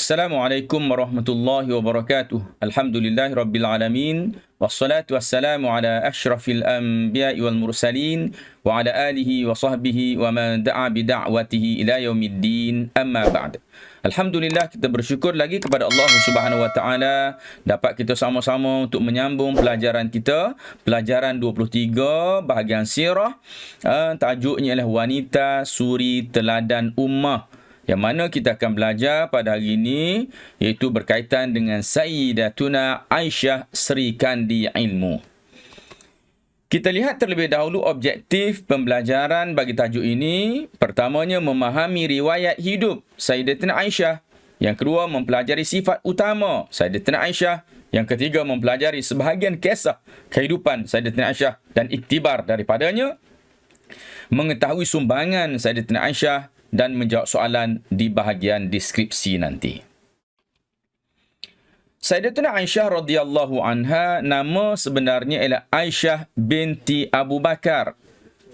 Assalamualaikum warahmatullahi wabarakatuh. Alhamdulillahirabbil alamin. Wassalatu wassalamu ala asyrafil anbiya'i wal mursalin wa ala alihi wa sahbihi wa man da'a bi da'watihi ila yaumiddin. Amma ba'd. Alhamdulillah, kita bersyukur lagi kepada Allah Subhanahu wa taala dapat kita sama-sama untuk menyambung pelajaran kita, pelajaran 23 bahagian sirah. Tajuknya ialah wanita suri teladan ummah, yang mana kita akan belajar pada hari ini iaitu berkaitan dengan Sayyidatuna Aisyah Sri Kandi Ilmu. Kita lihat terlebih dahulu objektif pembelajaran bagi tajuk ini. Pertamanya, memahami riwayat hidup Sayyidatuna Aisyah. Yang kedua, mempelajari sifat utama Sayyidatuna Aisyah. Yang ketiga, mempelajari sebahagian kisah kehidupan Sayyidatuna Aisyah dan iktibar daripadanya. Mengetahui sumbangan Sayyidatuna Aisyah dan menjawab soalan di bahagian deskripsi nanti. Sayyidatuna Aisyah radhiyallahu anha, nama sebenarnya ialah Aisyah binti Abu Bakar.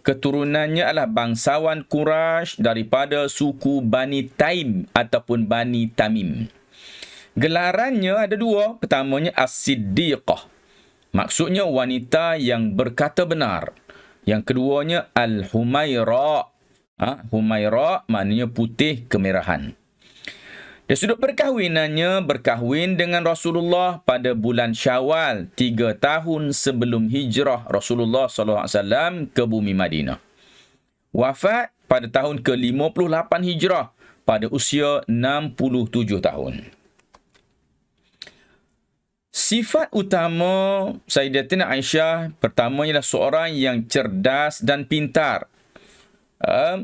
Keturunannya adalah bangsawan Quraisy daripada suku Bani Taim ataupun Bani Tamim. Gelarannya ada dua. Pertamanya As-Siddiqah, maksudnya wanita yang berkata benar. Yang keduanya Al-Humaira. Humaira maknanya putih kemerahan. Dari sudut perkahwinannya, berkahwin dengan Rasulullah pada bulan Syawal 3 tahun sebelum hijrah Rasulullah SAW ke bumi Madinah. Wafat pada tahun ke-58 hijrah pada usia 67 tahun. Sifat utama Sayyidatina Aisyah pertama ialah seorang yang cerdas dan pintar.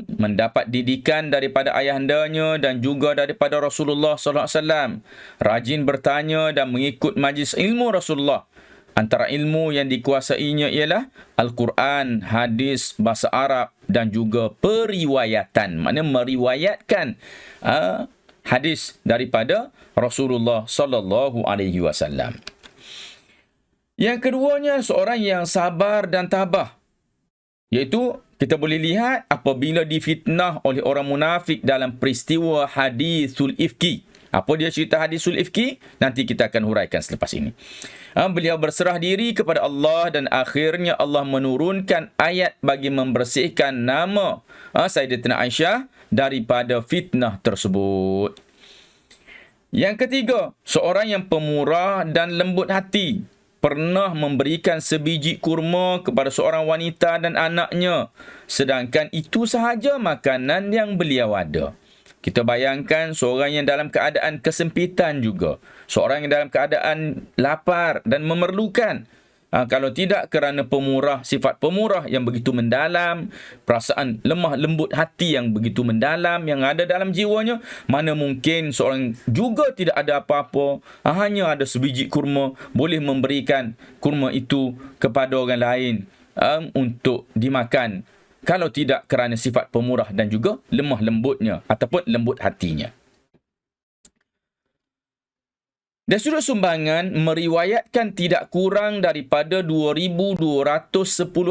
Mendapat didikan daripada ayahandanya dan juga daripada Rasulullah SAW. Rajin bertanya dan mengikut majlis ilmu Rasulullah. Antara ilmu yang dikuasainya ialah Al-Quran, hadis, bahasa Arab dan juga periwayatan. Maknanya meriwayatkan hadis daripada Rasulullah SAW. Yang keduanya, seorang yang sabar dan tabah. Iaitu kita boleh lihat apabila difitnah oleh orang munafik dalam peristiwa hadisul ifki. Apa dia cerita hadisul ifki? Nanti kita akan huraikan selepas ini. Beliau berserah diri kepada Allah dan akhirnya Allah menurunkan ayat bagi membersihkan nama Sayyidatina Aisyah daripada fitnah tersebut. Yang ketiga, seorang yang pemurah dan lembut hati. Pernah memberikan sebiji kurma kepada seorang wanita dan anaknya, sedangkan itu sahaja makanan yang beliau ada. Kita bayangkan seorang yang dalam keadaan kesempitan juga, seorang yang dalam keadaan lapar dan memerlukan. Kalau tidak kerana pemurah, sifat pemurah yang begitu mendalam, perasaan lemah lembut hati yang begitu mendalam yang ada dalam jiwanya, mana mungkin seorang juga tidak ada apa-apa, hanya ada sebiji kurma, boleh memberikan kurma itu kepada orang lain untuk dimakan, kalau tidak kerana sifat pemurah dan juga lemah lembutnya ataupun lembut hatinya. Dari sudut sumbangan, meriwayatkan tidak kurang daripada 2,210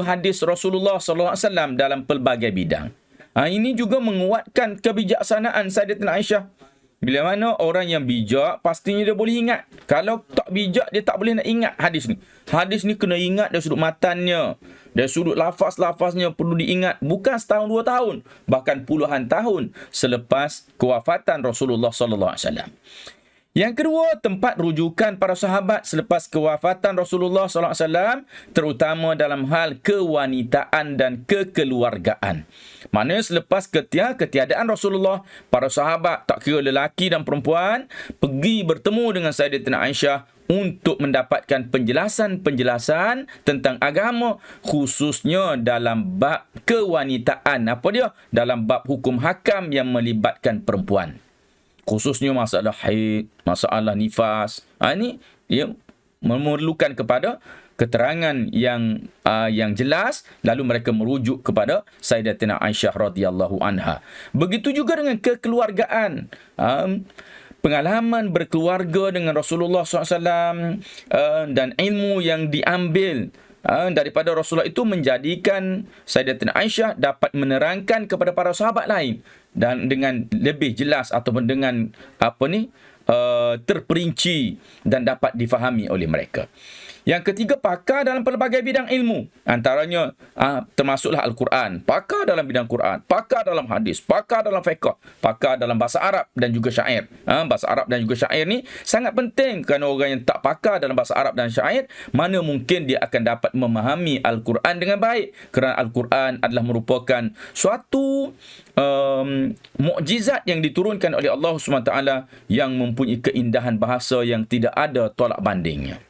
hadis Rasulullah SAW dalam pelbagai bidang. Ini juga menguatkan kebijaksanaan Sayyidatina Aisyah. Bila mana orang yang bijak, pastinya dia boleh ingat. Kalau tak bijak, dia tak boleh nak ingat hadis ni. Hadis ni kena ingat dari sudut matannya, dari sudut lafaz-lafaznya perlu diingat. Bukan setahun, 2 tahun, bahkan puluhan tahun selepas kewafatan Rasulullah SAW. Yang kedua, tempat rujukan para sahabat selepas kewafatan Rasulullah SAW, terutama dalam hal kewanitaan dan kekeluargaan. Maknanya selepas ketiadaan Rasulullah, para sahabat, tak kira lelaki dan perempuan, pergi bertemu dengan Sayyidatina Aisyah untuk mendapatkan penjelasan-penjelasan tentang agama, khususnya dalam bab kewanitaan. Apa dia? Dalam bab hukum hakam yang melibatkan perempuan. Khususnya masalah haid, masalah nifas. Ini dia memerlukan kepada keterangan yang jelas, lalu mereka merujuk kepada Sayyidatina Aisyah radhiyallahu anha. Begitu juga dengan kekeluargaan. Pengalaman berkeluarga dengan Rasulullah SAW dan ilmu yang diambil daripada Rasulullah itu menjadikan Sayyidatina Aisyah dapat menerangkan kepada para sahabat lain dan dengan lebih jelas ataupun dengan terperinci dan dapat difahami oleh mereka. Yang ketiga, pakar dalam pelbagai bidang ilmu. Antaranya termasuklah Al-Quran, pakar dalam bidang Quran, pakar dalam hadis, pakar dalam fiqh, pakar dalam bahasa Arab dan juga syair. Bahasa Arab dan juga syair ni sangat penting, kerana orang yang tak pakar dalam bahasa Arab dan syair, mana mungkin dia akan dapat memahami Al-Quran dengan baik. Kerana Al-Quran adalah merupakan suatu mukjizat yang diturunkan oleh Allah SWT yang mempunyai keindahan bahasa yang tidak ada tolak bandingnya.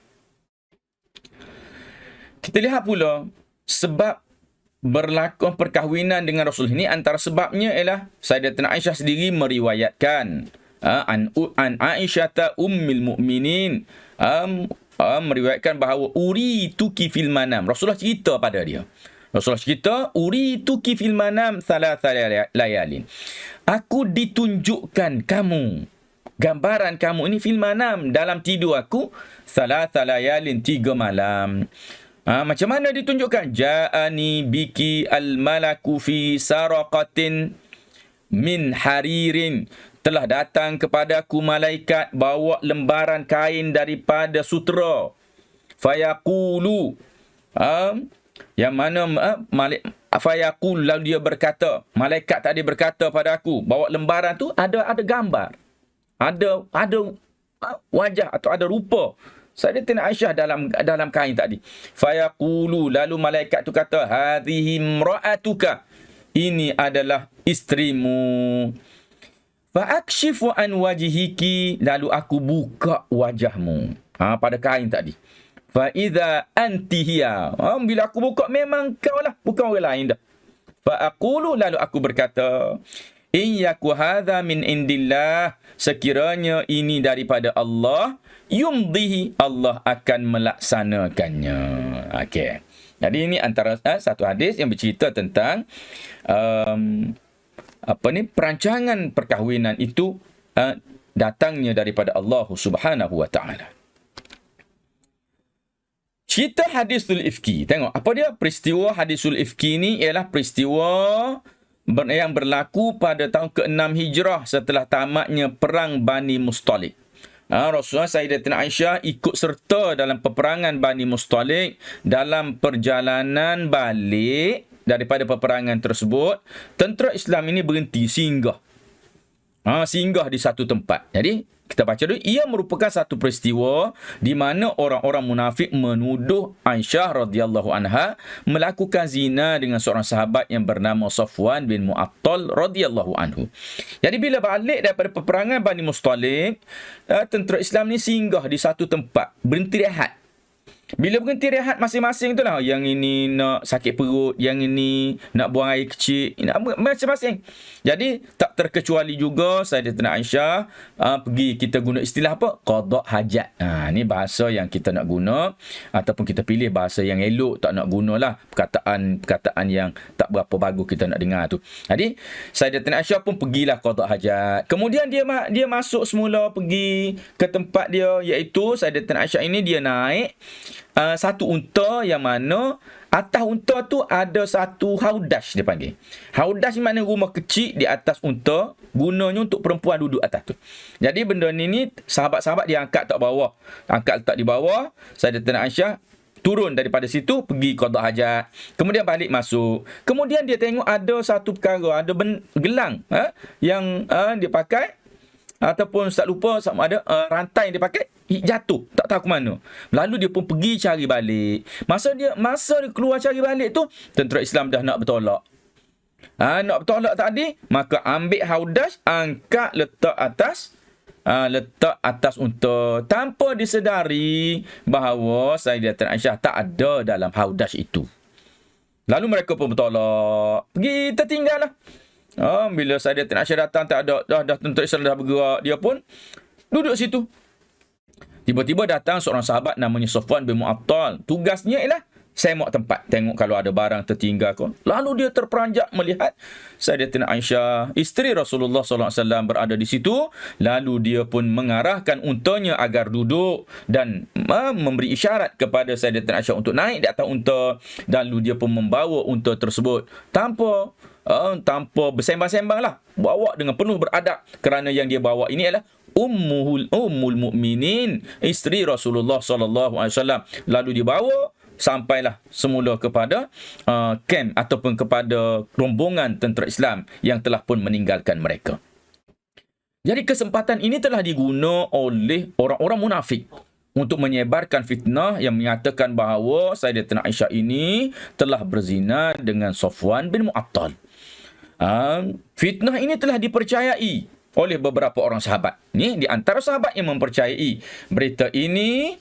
Kita lihat pula sebab berlaku perkahwinan dengan Rasul ini. Antara sebabnya ialah Sayyidatina Aisyah sendiri meriwayatkan an Aisyah ummil mukminin meriwayatkan bahawa urituki fil manam. Rasulullah cerita pada dia. Rasulullah cerita, urituki fil manam thalatha layalin. Aku ditunjukkan kamu, gambaran kamu ini fil manam, dalam tidur aku, thalatha layalin, 3 malam. Macam mana ditunjukkan? Ja'ani biki al-malaku fi saraqatin min haririn. Telah datang kepadaku malaikat bawa lembaran kain daripada sutera. Fayaqulu. Yang mana fayaqul, lalu dia berkata, malaikat tadi berkata pada aku, bawa lembaran tu ada gambar. Ada wajah atau ada rupa Sayyidatina Aisyah dalam kain tadi. Fayaqulu, lalu malaikat tu kata, hadhihi imra'atuka, ini adalah istrimu. Fa'akshifu an wajhiki, lalu aku buka wajahmu. Pada kain tadi. Fa idza anti hiya, bila aku buka memang kau lah, bukan orang lain dah. Fa aqulu, lalu aku berkata, in yaku hadza min indillah, sekiranya ini daripada Allah, yumdihi, Allah akan melaksanakannya. Okey. Jadi ini antara satu hadis yang bercerita tentang perancangan perkahwinan itu datangnya daripada Allah Subhanahu wa taala. Cerita hadisul ifki. Tengok apa dia peristiwa hadisul ifki ni, ialah peristiwa yang berlaku pada tahun ke-6 Hijrah setelah tamatnya perang Bani Mustalik. Rasulullah Sayyidatina Aisyah ikut serta dalam peperangan Bani Mustalik. Dalam perjalanan balik daripada peperangan tersebut, tentera Islam ini berhenti singgah. Singgah di satu tempat. Jadi kita baca dulu, ia merupakan satu peristiwa di mana orang-orang munafik menuduh Aisyah radhiyallahu anha melakukan zina dengan seorang sahabat yang bernama Safwan bin Mu'attal radhiyallahu anhu. Jadi bila balik daripada peperangan Bani Mustalik, tentera Islam ni singgah di satu tempat, berhenti rehat. Bila berhenti rehat masing-masing tu lah, yang ini nak sakit perut, yang ini nak buang air kecil, macam-macam. Jadi tak terkecuali juga Sayyidatina Aisyah pergi, kita guna istilah apa? Qada hajat. Ni bahasa yang kita nak guna, ataupun kita pilih bahasa yang elok, tak nak gunalah perkataan yang tak berapa bagus kita nak dengar tu. Jadi Sayyidatina Aisyah pun pergilah qada hajat. Kemudian dia masuk semula pergi ke tempat dia, iaitu Sayyidatina Aisyah ini dia naik satu unta, yang mana atas unta tu ada satu haudash dia panggil. Haudash ni maknanya rumah kecil di atas unta, gunanya untuk perempuan duduk atas tu. Jadi benda ni sahabat-sahabat dia angkat tak bawah. Angkat letak di bawah. Sayyidatina Aisyah turun daripada situ, pergi qada hajat. Kemudian balik masuk. Kemudian dia tengok ada satu perkara, ada gelang yang dia pakai, ataupun tak lupa sama ada rantai yang dia pakai jatuh, tak tahu ke mana. Lalu dia pun pergi cari balik. Masa dia keluar cari balik tu, tentera Islam dah nak bertolak. Nak bertolak tadi, maka ambil haudash, angkat letak atas unta, tanpa disedari bahawa Sayyidatina Aisyah tak ada dalam haudash itu. Lalu mereka pun bertolak, pergi tertinggal lah. Bila Sayyidatina Aisyah datang, tak ada dah tentera Islam dah bergerak, dia pun duduk situ. Tiba-tiba datang seorang sahabat namanya Safwan bin Mu'attal. Tugasnya ialah semak tempat, tengok kalau ada barang tertinggal ke. Lalu dia terperanjat melihat Sayyidatina Aisyah, isteri Rasulullah SAW, berada di situ. Lalu dia pun mengarahkan untanya agar duduk dan memberi isyarat kepada Sayyidatina Aisyah untuk naik di atas unta. Lalu dia pun membawa unta tersebut tanpa bersembang-sembang lah, bawa dengan penuh beradab, kerana yang dia bawa ini adalah ummul mukminin, isteri Rasulullah sallallahu alaihi wasallam. Lalu dibawa sampailah semula kepada kem ataupun kepada rombongan tentera Islam yang telah pun meninggalkan mereka. Jadi kesempatan ini telah diguna oleh orang-orang munafik untuk menyebarkan fitnah yang menyatakan bahawa Sayyidatina Aisyah ini telah berzina dengan Safwan bin Mu'attal. Fitnah ini telah dipercayai oleh beberapa orang sahabat. Ni di antara sahabat yang mempercayai berita ini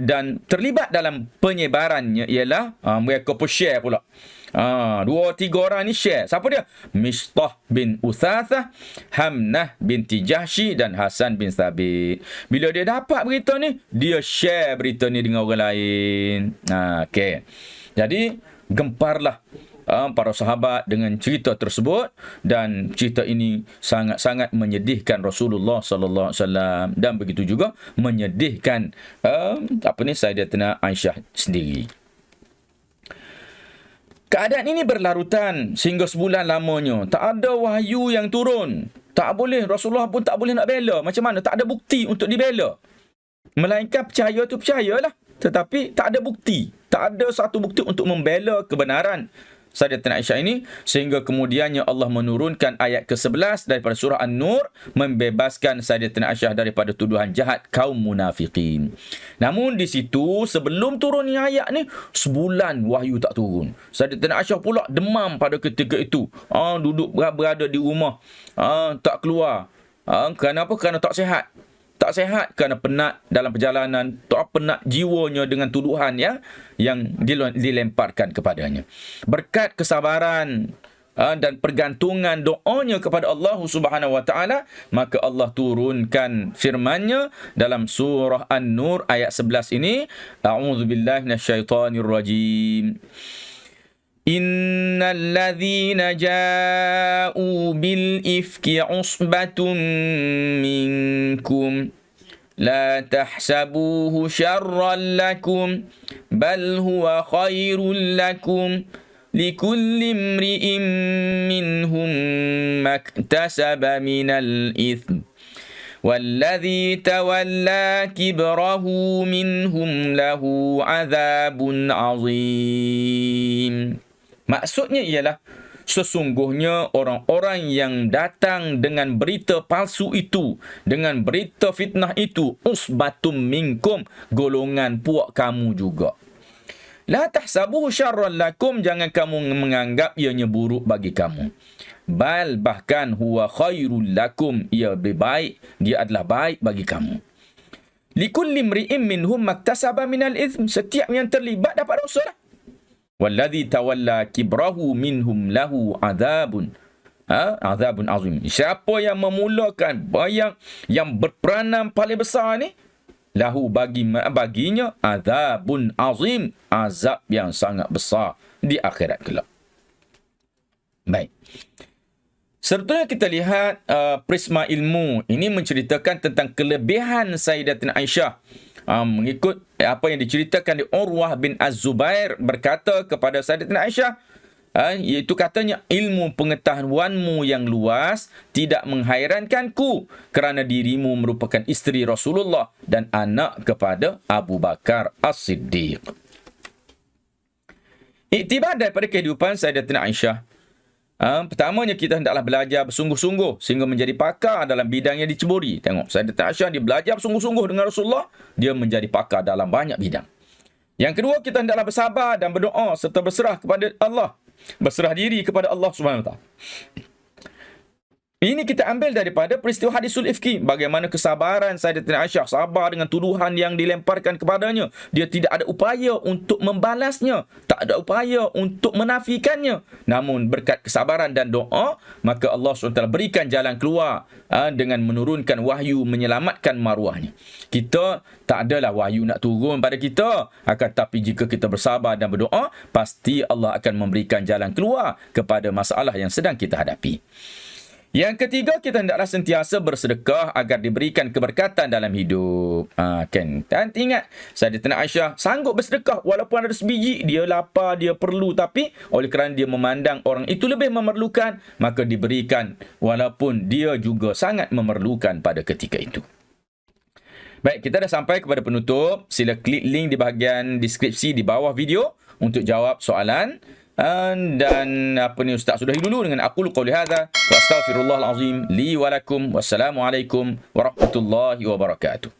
dan terlibat dalam penyebarannya ialah mereka pun share pula. 2-3 orang ni share. Siapa dia? Mistah bin Uthathah, Hamnah binti Jahsy dan Hasan bin Thabit. Bila dia dapat berita ni, dia share berita ni dengan orang lain. Okey. Jadi gemparlah para sahabat dengan cerita tersebut, dan cerita ini sangat-sangat menyedihkan Rasulullah sallallahu alaihi wasallam, dan begitu juga menyedihkan Sayyidatina Aisyah sendiri. Keadaan ini berlarutan sehingga sebulan lamanya. Tak ada wahyu yang turun. Tak boleh, Rasulullah pun tak boleh nak bela. Macam mana? Tak ada bukti untuk dibela. Melainkan percaya tu percayalah, tetapi tak ada bukti. Tak ada satu bukti untuk membela kebenaran Sayyidatina Aisyah ini, sehingga kemudiannya Allah menurunkan ayat ke-11 daripada surah An-Nur, membebaskan Sayyidatina Aisyah daripada tuduhan jahat kaum munafikin. Namun di situ sebelum turunnya ayat ni, sebulan wahyu tak turun. Sayyidatina Aisyah pula demam pada ketika itu. Duduk berada di rumah, tak keluar. Kenapa? Kerana tak sihat. Tak sihat kerana penat dalam perjalanan, tak penat jiwanya dengan tuduhan yang dilemparkan kepadanya. Berkat kesabaran dan pergantungan doanya kepada Allah Subhanahu wa taala, maka Allah turunkan firman-Nya dalam surah An-Nur ayat 11 ini, a'udzubillahi minasyaitonir rajim. Innal ladzina ja'u bil ifki usbatun minkum la tahsabuhu syarran lakum bal huwa khairul lakum likulli imri'in minhum maktasaba minal itsm والذي تولى كبره منهم له عذاب عظيم. Maksudnya ialah sesungguhnya orang-orang yang datang dengan berita palsu itu, dengan berita fitnah itu, usbatum minkum, golongan puak kamu juga. La tahsabuhu syarran lakum, jangan kamu menganggap ianya buruk bagi kamu. Bal, bahkan huwa khairul lakum, ia lebih baik, dia adalah baik bagi kamu. Likulli imri'in minhum maktasaba minal itsm, setiap yang terlibat dapat dosa lah. Walladzi tawalla kibrahu minhum lahu azabun azim. Siapa yang memulakan yang berperanan paling besar ni, lahu baginya azabun azim, azab yang sangat besar di akhirat kelak. Baik. Serta kita lihat prisma ilmu ini menceritakan tentang kelebihan Sayyidatina Aisyah. Mengikut apa yang diceritakan di Urwah bin Az-Zubair, berkata kepada Sayyidatina Aisyah, iaitu katanya, ilmu pengetahuanmu yang luas tidak menghairankanku kerana dirimu merupakan isteri Rasulullah dan anak kepada Abu Bakar As-Siddiq. Iktibar daripada kehidupan Sayyidatina Aisyah, pertamanya kita hendaklah belajar bersungguh-sungguh sehingga menjadi pakar dalam bidang yang diceburi. Tengok, Sayyidatina Aisyah dia belajar bersungguh-sungguh dengan Rasulullah, dia menjadi pakar dalam banyak bidang. Yang kedua, kita hendaklah bersabar dan berdoa serta berserah kepada Allah, berserah diri kepada Allah Subhanahu wa taala. Ini kita ambil daripada peristiwa hadisul ifki, bagaimana kesabaran Sayyidatina Aisyah, sabar dengan tuduhan yang dilemparkan kepadanya. Dia tidak ada upaya untuk membalasnya, tak ada upaya untuk menafikannya. Namun berkat kesabaran dan doa, maka Allah SWT berikan jalan keluar dengan menurunkan wahyu menyelamatkan maruahnya. Kita tak adalah wahyu nak turun pada kita, akan tapi jika kita bersabar dan berdoa, pasti Allah akan memberikan jalan keluar kepada masalah yang sedang kita hadapi. Yang ketiga, kita hendaklah sentiasa bersedekah agar diberikan keberkatan dalam hidup. Kan? Dan ingat, Sayyidatina Aisyah sanggup bersedekah walaupun ada sebiji, dia lapar, dia perlu, tapi oleh kerana dia memandang orang itu lebih memerlukan, maka diberikan walaupun dia juga sangat memerlukan pada ketika itu. Baik, kita dah sampai kepada penutup. Sila klik link di bahagian deskripsi di bawah video untuk jawab soalan. Dan apa ni, Ustaz sudahi dulu dengan aqulu qawli hadza wa astaghfirullahal azim li wa lakum. Wassalamualaikum warahmatullahi wabarakatuh.